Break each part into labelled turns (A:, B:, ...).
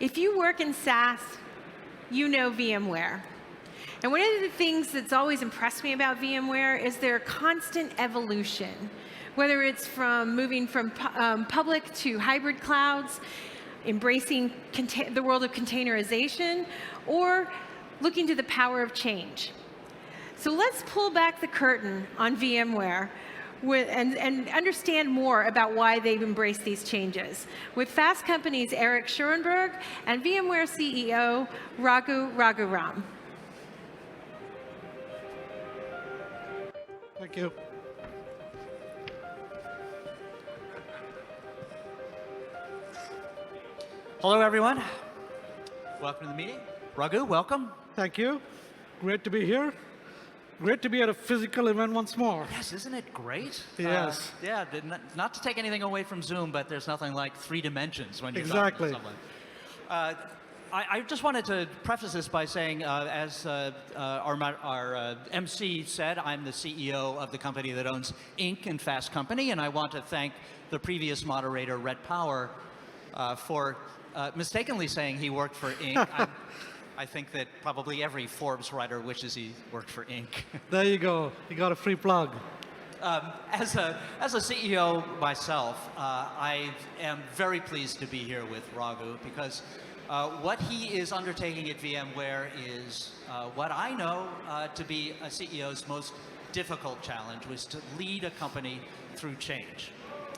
A: If you work in SaaS, you know VMware. And one of the things that's always impressed me about VMware is their constant evolution, whether it's from moving from public to hybrid clouds, embracing the world of containerization, or looking to the power of change. So let's pull back the curtain on VMware and understand more about why they've embraced these changes with Fast Company's Eric Schurenberg and VMware CEO Raghu Raghuram.
B: Thank you.
C: Hello, everyone. Welcome to the meeting. Raghu, welcome.
B: Thank you. Great to be here. Great to be at a physical event once more.
C: Yes, isn't it great?
B: Yes.
C: Yeah, not to take anything away from Zoom, but there's nothing like 3 dimensions when you're
B: exactly.
C: talking to someone. I just wanted to preface this by saying, as our MC said, I'm the CEO of the company that owns Inc. and Fast Company, and I want to thank the previous moderator, Red Power, for mistakenly saying he worked for Inc. I think that probably every Forbes writer wishes he worked for Inc.
B: There you go. You got a free plug.
C: As a CEO myself, I am very pleased to be here with Raghu because what he is undertaking at VMware is what I know to be a CEO's most difficult challenge, was to lead a company through change.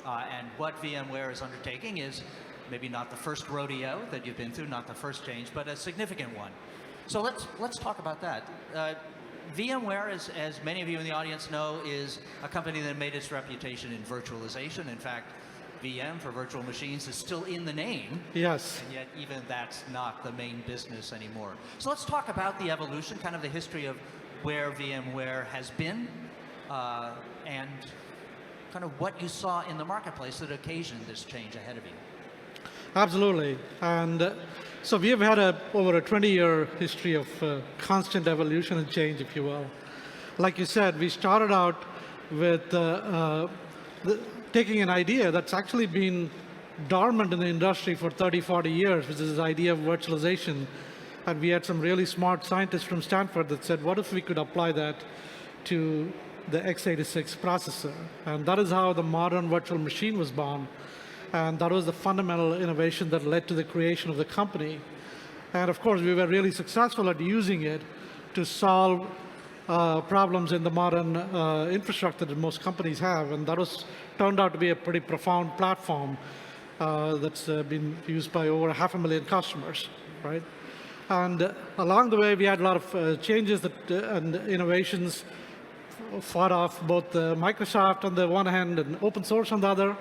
C: And what VMware is undertaking is maybe not the first rodeo that you've been through, not the first change, but a significant one. So let's talk about that. VMware, as many of you in the audience know, is a company that made its reputation in virtualization. In fact, VM for virtual machines is still in the name.
B: Yes.
C: And yet even that's not the main business anymore. So let's talk about the evolution, kind of the history of where VMware has been, and kind of what you saw in the marketplace that occasioned this change ahead of you.
B: Absolutely. And so we have had over a 20-year history of constant evolution and change, if you will. Like you said, we started out with taking an idea that's actually been dormant in the industry for 30, 40 years, which is this idea of virtualization. And we had some really smart scientists from Stanford that said, what if we could apply that to the x86 processor? And that is how the modern virtual machine was born. And that was the fundamental innovation that led to the creation of the company. And of course, we were really successful at using it to solve problems in the modern infrastructure that most companies have. And that turned out to be a pretty profound platform that's been used by over 500,000 customers, right? And along the way, we had a lot of changes and innovations fought off both Microsoft on the one hand and open source on the other.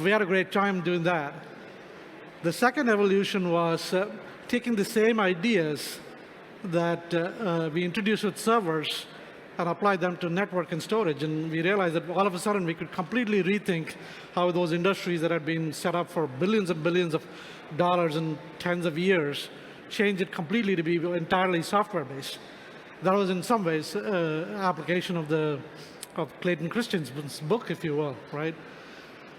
B: We had a great time doing that. The second evolution was taking the same ideas that we introduced with servers and applied them to network and storage. And we realized that all of a sudden we could completely rethink how those industries that had been set up for billions and billions of dollars and tens of years, change it completely to be entirely software-based. That was in some ways application of Clayton Christensen's book, if you will, right?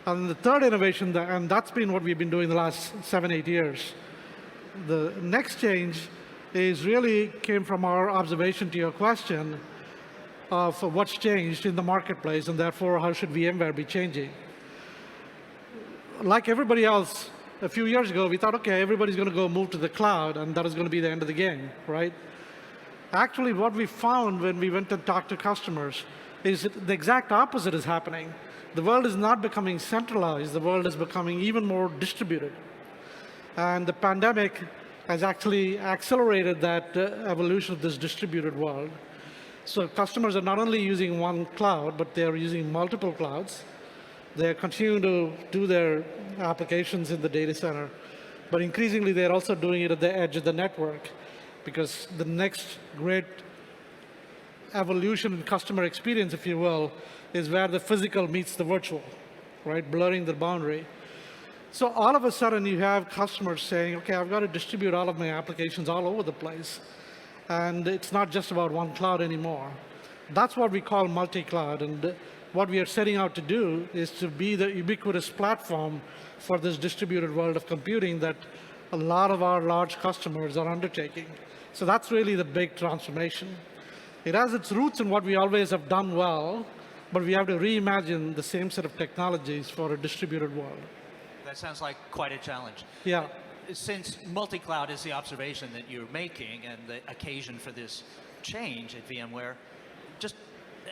B: And the third innovation, and that's been what we've been doing the last 7, 8 years. The next change really came from our observation to your question of what's changed in the marketplace, and therefore how should VMware be changing. Like everybody else, a few years ago, we thought, okay, everybody's going to go move to the cloud, and that is going to be the end of the game, right? Actually, what we found when we went and talked to customers is that the exact opposite is happening. The world is not becoming centralized. The world is becoming even more distributed. And the pandemic has actually accelerated that evolution of this distributed world. So customers are not only using one cloud, but they're using multiple clouds. They're continuing to do their applications in the data center. But increasingly, they're also doing it at the edge of the network, because the next great evolution in customer experience, if you will, is where the physical meets the virtual, right? Blurring the boundary. So all of a sudden, you have customers saying, okay, I've got to distribute all of my applications all over the place. And it's not just about one cloud anymore. That's what we call multi-cloud. And what we are setting out to do is to be the ubiquitous platform for this distributed world of computing that a lot of our large customers are undertaking. So that's really the big transformation. It has its roots in what we always have done well, but we have to reimagine the same set of technologies for a distributed world.
C: That sounds like quite a challenge.
B: Yeah.
C: Since multi-cloud is the observation that you're making and the occasion for this change at VMware, just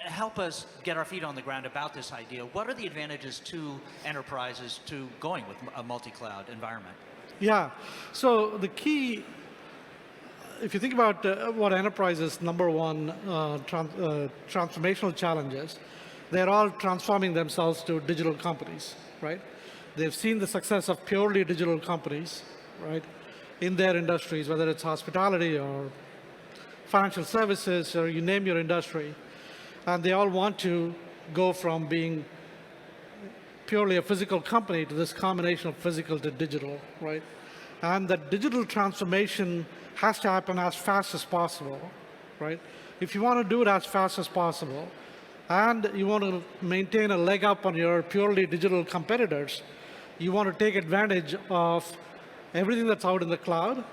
C: help us get our feet on the ground about this idea. What are the advantages to enterprises to going with a multi-cloud environment?
B: Yeah, so the key, if you think about what enterprises' number one transformational challenges, they're all transforming themselves to digital companies, right? They've seen the success of purely digital companies, right, in their industries, whether it's hospitality or financial services or you name your industry. And they all want to go from being purely a physical company to this combination of physical to digital, right? And that digital transformation has to happen as fast as possible, right? If you want to do it as fast as possible, and you want to maintain a leg up on your purely digital competitors, you want to take advantage of everything that's out in the cloud.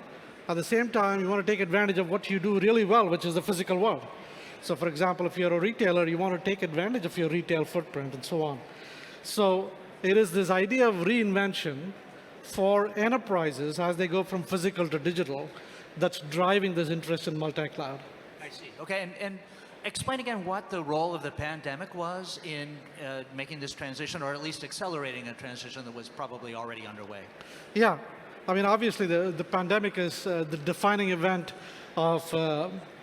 B: At the same time, you want to take advantage of what you do really well, which is the physical world. So for example, if you're a retailer, you want to take advantage of your retail footprint and so on. So it is this idea of reinvention for enterprises as they go from physical to digital that's driving this interest in multi-cloud.
C: I see. Okay, and explain again what the role of the pandemic was in making this transition, or at least accelerating a transition that was probably already underway.
B: Yeah, I mean, obviously the pandemic is the defining event of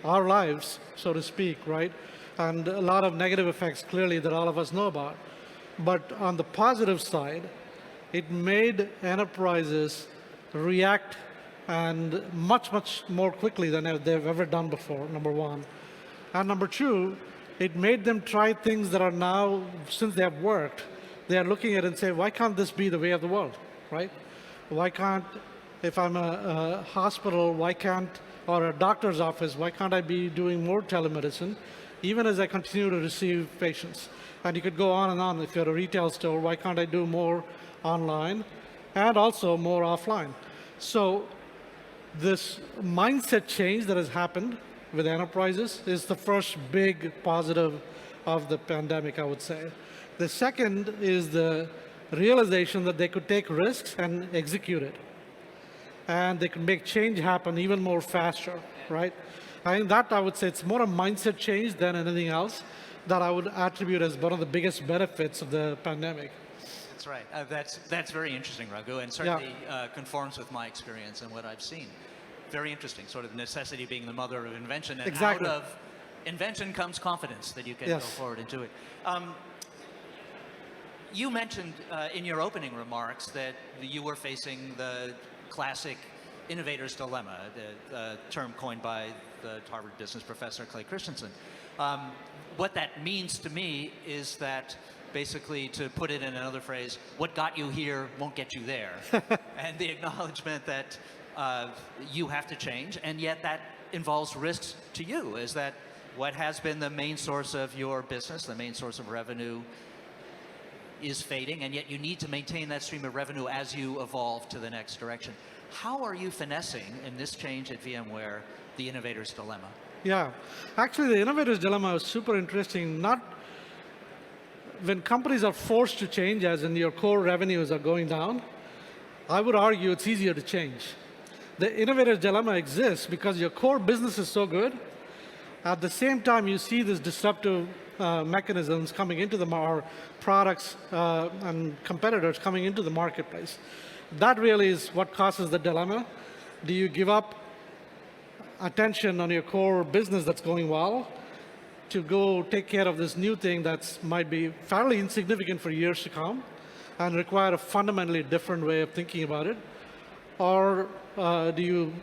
B: our lives, so to speak, right? And a lot of negative effects, clearly, that all of us know about. But on the positive side, it made enterprises react and much, much more quickly than they've ever done before, number one. And number two, it made them try things that are now, since they have worked, they are looking at it and say, why can't this be the way of the world, right? Why can't, if I'm a hospital, why can't, or a doctor's office, why can't I be doing more telemedicine, even as I continue to receive patients? And you could go on and on. If you're a retail store, why can't I do more online and also more offline? So this mindset change that has happened with enterprises is the first big positive of the pandemic, I would say. The second is the realization that they could take risks and execute it. And they can make change happen even more faster, right? I think that, I would say, it's more a mindset change than anything else that I would attribute as one of the biggest benefits of the pandemic.
C: That's right. That's very interesting, Raghu, and certainly conforms with my experience and what I've seen. Very interesting, sort of necessity being the mother of invention, and
B: exactly.
C: out of invention comes confidence that you can go forward and do it. You mentioned in your opening remarks that you were facing the classic innovator's dilemma, the term coined by the Harvard business professor Clay Christensen. What that means to me is that, basically, to put it in another phrase, what got you here won't get you there. And the acknowledgement that you have to change, and yet that involves risks to you. Is that what has been the main source of your business, the main source of revenue, is fading, and yet you need to maintain that stream of revenue as you evolve to the next direction. How are you finessing, in this change at VMware, the innovator's dilemma?
B: Yeah, actually the innovator's dilemma is super interesting. Not when companies are forced to change, as in your core revenues are going down, I would argue it's easier to change. The innovator's dilemma exists because your core business is so good. At the same time, you see these disruptive mechanisms coming into or products and competitors coming into the marketplace. That really is what causes the dilemma. Do you give up attention on your core business that's going well to go take care of this new thing that might be fairly insignificant for years to come and require a fundamentally different way of thinking about it? Or do you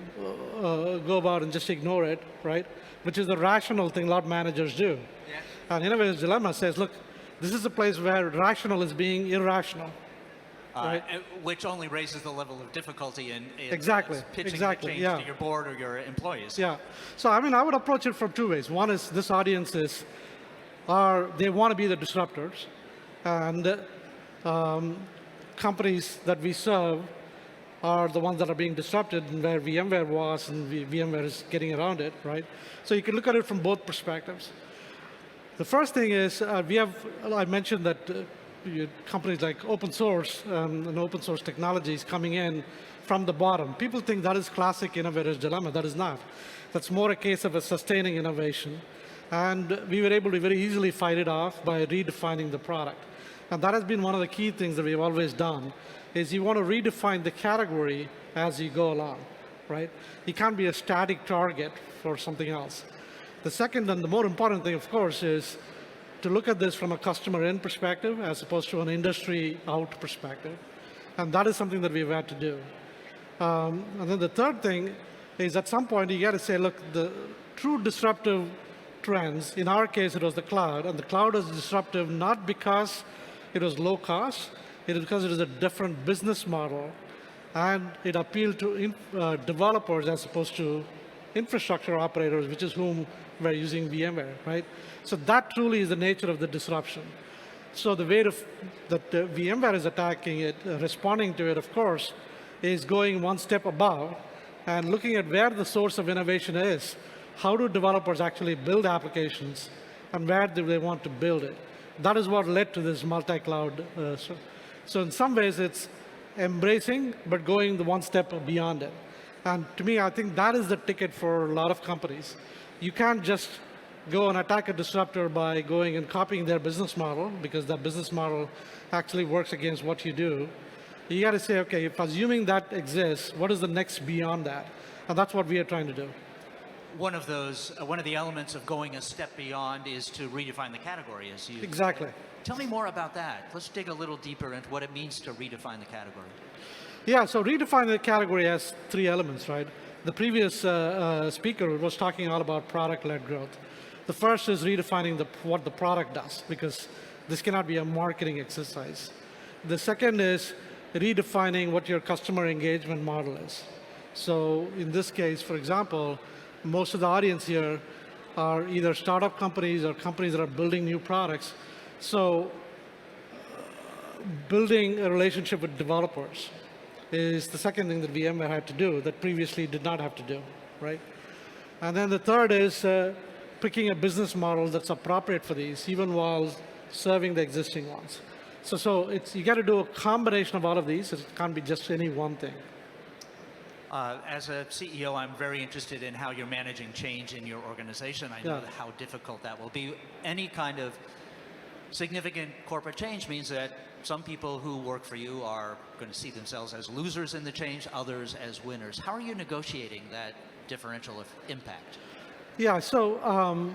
B: go about and just ignore it, right? Which is the rational thing a lot of managers do. Yeah. And Innovator's Dilemma says, look, this is a place where rational is being irrational. Right?
C: Which only raises the level of difficulty in
B: exactly.
C: pitching the change to your board or your employees.
B: Yeah. So I mean, I would approach it from two ways. One is this audience they want to be the disruptors, and companies that we serve are the ones that are being disrupted, and where VMware was, and VMware is getting around it, right? So you can look at it from both perspectives. The first thing is I mentioned that companies like open source and open source technologies coming in from the bottom. People think that is classic innovator's dilemma. That is not. That's more a case of a sustaining innovation. And we were able to very easily fight it off by redefining the product. And that has been one of the key things that we've always done, is you want to redefine the category as you go along, right? You can't be a static target for something else. The second and the more important thing, of course, is to look at this from a customer in perspective as opposed to an industry out perspective. And that is something that we've had to do. And then the third thing is at some point you got to say, look, the true disruptive trends, in our case it was the cloud, and the cloud is disruptive not because it was low cost, it is because it is a different business model, and it appealed to developers as opposed to infrastructure operators, which is whom we're using VMware, right? So that truly is the nature of the disruption. So the way that VMware is attacking it, responding to it, of course, is going one step above and looking at where the source of innovation is. How do developers actually build applications, and where do they want to build it? That is what led to this multi-cloud. So in some ways, it's embracing, but going the one step beyond it. And to me, I think that is the ticket for a lot of companies. You can't just go and attack a disruptor by going and copying their business model, because that business model actually works against what you do. You got to say, okay, if assuming that exists, what is the next beyond that? And that's what we are trying to do.
C: One of the elements of going a step beyond is to redefine the category, as you
B: Exactly.
C: Tell me more about that. Let's dig a little deeper into what it means to redefine the category.
B: Yeah, so redefining the category has three elements, right? The previous speaker was talking all about product-led growth. The first is redefining what the product does, because this cannot be a marketing exercise. The second is redefining what your customer engagement model is. So in this case, for example, most of the audience here are either startup companies or companies that are building new products. So building a relationship with developers is the second thing that VMware had to do that previously did not have to do, right? And then the third is picking a business model that's appropriate for these, even while serving the existing ones. So you got to do a combination of all of these. It can't be just any one thing.
C: As a CEO, I'm very interested in how you're managing change in your organization. I know how difficult that will be. Any kind of significant corporate change means that some people who work for you are going to see themselves as losers in the change, others as winners. How are you negotiating that differential of impact?
B: Yeah, so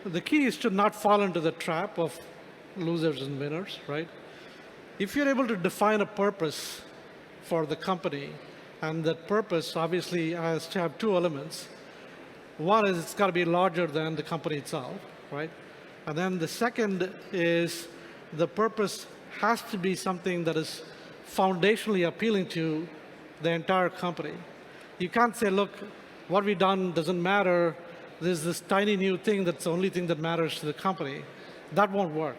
B: the key is to not fall into the trap of losers and winners, right? If you're able to define a purpose for the company, and that purpose obviously has to have two elements. One is it's got to be larger than the company itself, right? And then the second is the purpose has to be something that is foundationally appealing to the entire company. You can't say, look, what we've done doesn't matter. There's this tiny new thing that's the only thing that matters to the company. That won't work.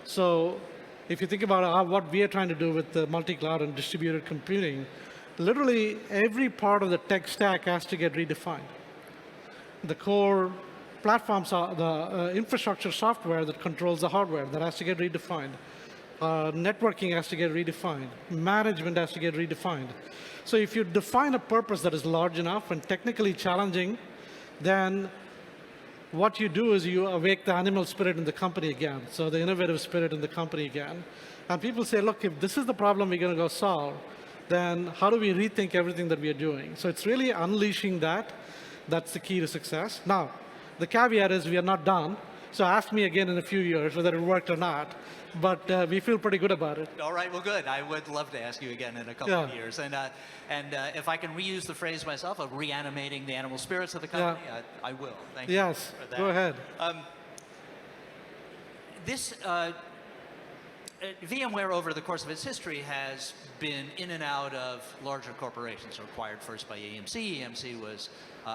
B: So if you think about what we are trying to do with the multi-cloud and distributed computing, literally every part of the tech stack has to get redefined. The core platforms, the infrastructure software that controls the hardware, that has to get redefined. Networking has to get redefined. Management has to get redefined. So if you define a purpose that is large enough and technically challenging, then what you do is you awake the animal spirit in the company again, so the innovative spirit in the company again. And people say, look, if this is the problem we're going to go solve, then how do we rethink everything that we are doing? So it's really unleashing that. That's the key to success. Now, the caveat is we are not done. So ask me again in a few years whether it worked or not. But we feel pretty good about it.
C: All right, well, good. I would love to ask you again in a couple of years. And if I can reuse the phrase myself of reanimating the animal spirits of the company, I will. Thank you for that.
B: Go ahead.
C: VMware, over the course of its history, has been in and out of larger corporations. Acquired first by EMC. EMC was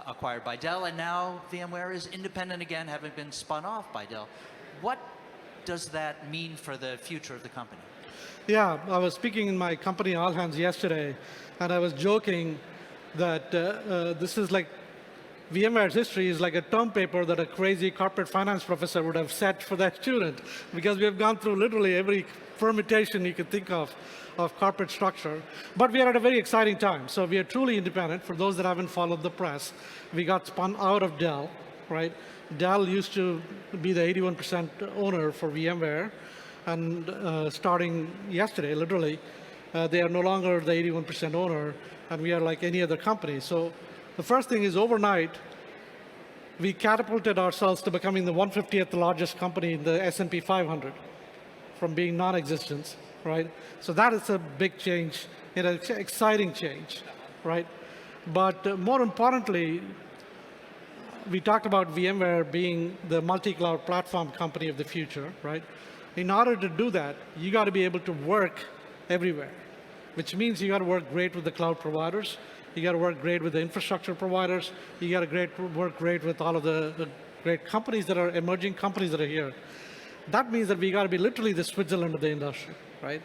C: acquired by Dell, and now VMware is independent again, having been spun off by Dell. What does that mean for the future of the company?
B: Yeah, I was speaking in my company All Hands yesterday, and I was joking that this is like VMware's history is like a term paper that a crazy corporate finance professor would have set for that student, because we have gone through literally every permutation you could think of corporate structure. But we are at a very exciting time. So we are truly independent. For those that haven't followed the press, we got spun out of Dell, right? Dell used to be the 81% owner for VMware, and starting yesterday, literally, they are no longer the 81% owner, and we are like any other company. So the first thing is overnight, we catapulted ourselves to becoming the 150th largest company in the S&P 500 from being non-existent, right? So that is a big change, and an exciting change, right? But more importantly, we talked about VMware being the multi-cloud platform company of the future, right? In order to do that, you got to be able to work everywhere, which means you got to work great with the cloud providers, you got to work great with the infrastructure providers, you got to work great with all of the great companies that are emerging companies that are here. That means that we got to be literally the Switzerland of the industry, right?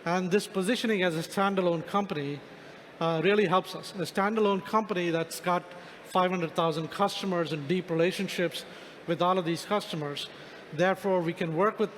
B: And this positioning as a standalone company really helps us. A standalone company that's got 500,000 customers and deep relationships with all of these customers. Therefore, we can work with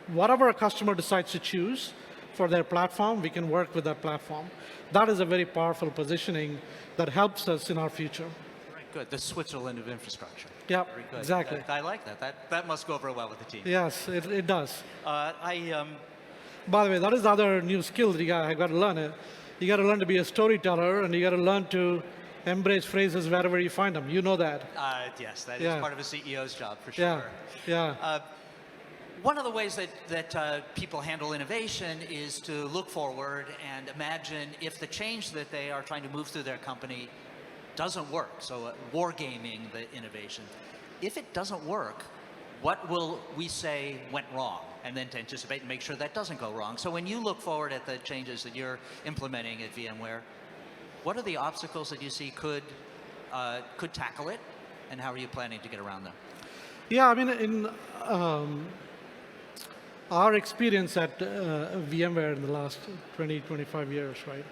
B: whatever a customer decides to choose for their platform, we can work with that platform. That is a very powerful positioning that helps us in our future.
C: Very good. The Switzerland of infrastructure.
B: Yeah,
C: very good.
B: exactly.
C: I like that. That must go over well with the team.
B: Yes, it does.
C: By
B: the way, that is the other new skill that I got to learn. You got to learn to be a storyteller, and you got to learn to embrace phrases wherever you find them. You know that.
C: Yes, that is part of a CEO's job for sure.
B: Yeah.
C: One of the ways that people handle innovation is to look forward and imagine if the change that they are trying to move through their company doesn't work. So wargaming the innovation. If it doesn't work, what will we say went wrong? And then to anticipate and make sure that doesn't go wrong. So when you look forward at the changes that you're implementing at VMware, what are the obstacles that you see could tackle it, and how are you planning to get around them?
B: Yeah, I mean, in our experience at VMware in the last 20, 25 years, right?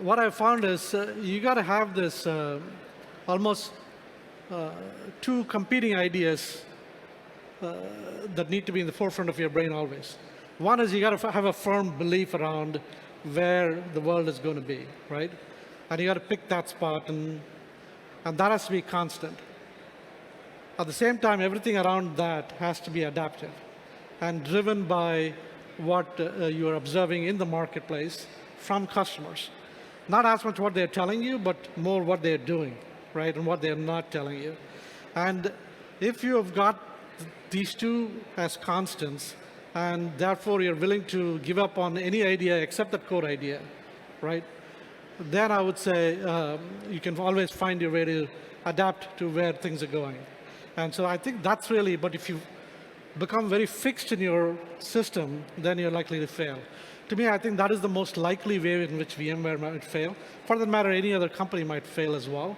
B: What I found is you got to have this almost two competing ideas that need to be in the forefront of your brain always. One is you got to have a firm belief around where the world is going to be, right? And you got to pick that spot, and that has to be constant. At the same time, everything around that has to be adaptive and driven by what you are observing in the marketplace from customers. Not as much what they're telling you, but more what they're doing, right, and what they're not telling you. And if you have got these two as constants, and therefore you're willing to give up on any idea except that core idea, right, then I would say you can always find your way to adapt to where things are going. And so I think that's really, but if you become very fixed in your system, then you're likely to fail. To me, I think that is the most likely way in which VMware might fail. For that matter, any other company might fail as well,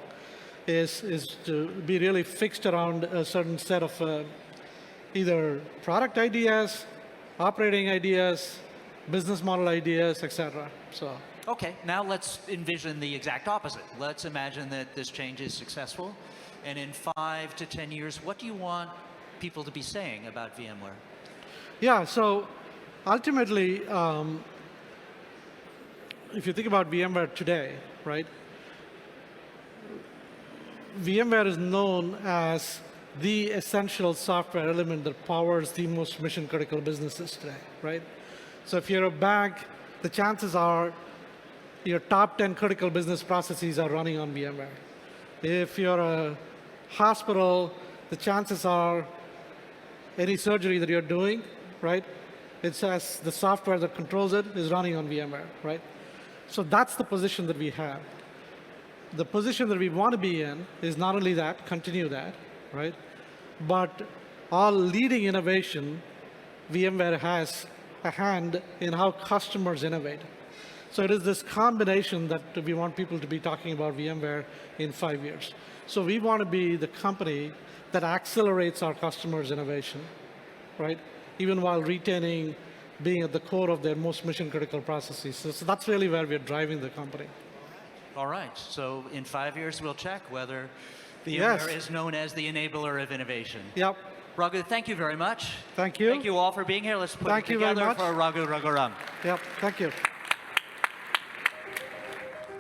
B: is to be really fixed around a certain set of either product ideas, operating ideas, business model ideas, etc. So.
C: Okay, now let's envision the exact opposite. Let's imagine that this change is successful, and in 5 to 10 years, what do you want people to be saying about VMware?
B: Yeah, so ultimately, if you think about VMware today, right, VMware is known as the essential software element that powers the most mission-critical businesses today, right? So if you're a bank, the chances are your top 10 critical business processes are running on VMware. If you're a hospital, the chances are any surgery that you're doing, right, it says the software that controls it is running on VMware, right? So that's the position that we have. The position that we want to be in is not only that, continue that, right? But all leading innovation, VMware has a hand in how customers innovate. So it is this combination that we want people to be talking about VMware in 5 years. So we want to be the company that accelerates our customers' innovation, right? Even while retaining being at the core of their most mission-critical processes. So that's really where we're driving the company.
C: All right. So in 5 years, we'll check whether
B: Yes.
C: VMware is known as the enabler of innovation.
B: Yep.
C: Raghu, thank you very much.
B: Thank you.
C: Thank you all for being here. Let's put
B: Thank
C: it
B: you very
C: together
B: much.
C: for Raghu Raghuram.
B: Yep. Thank you.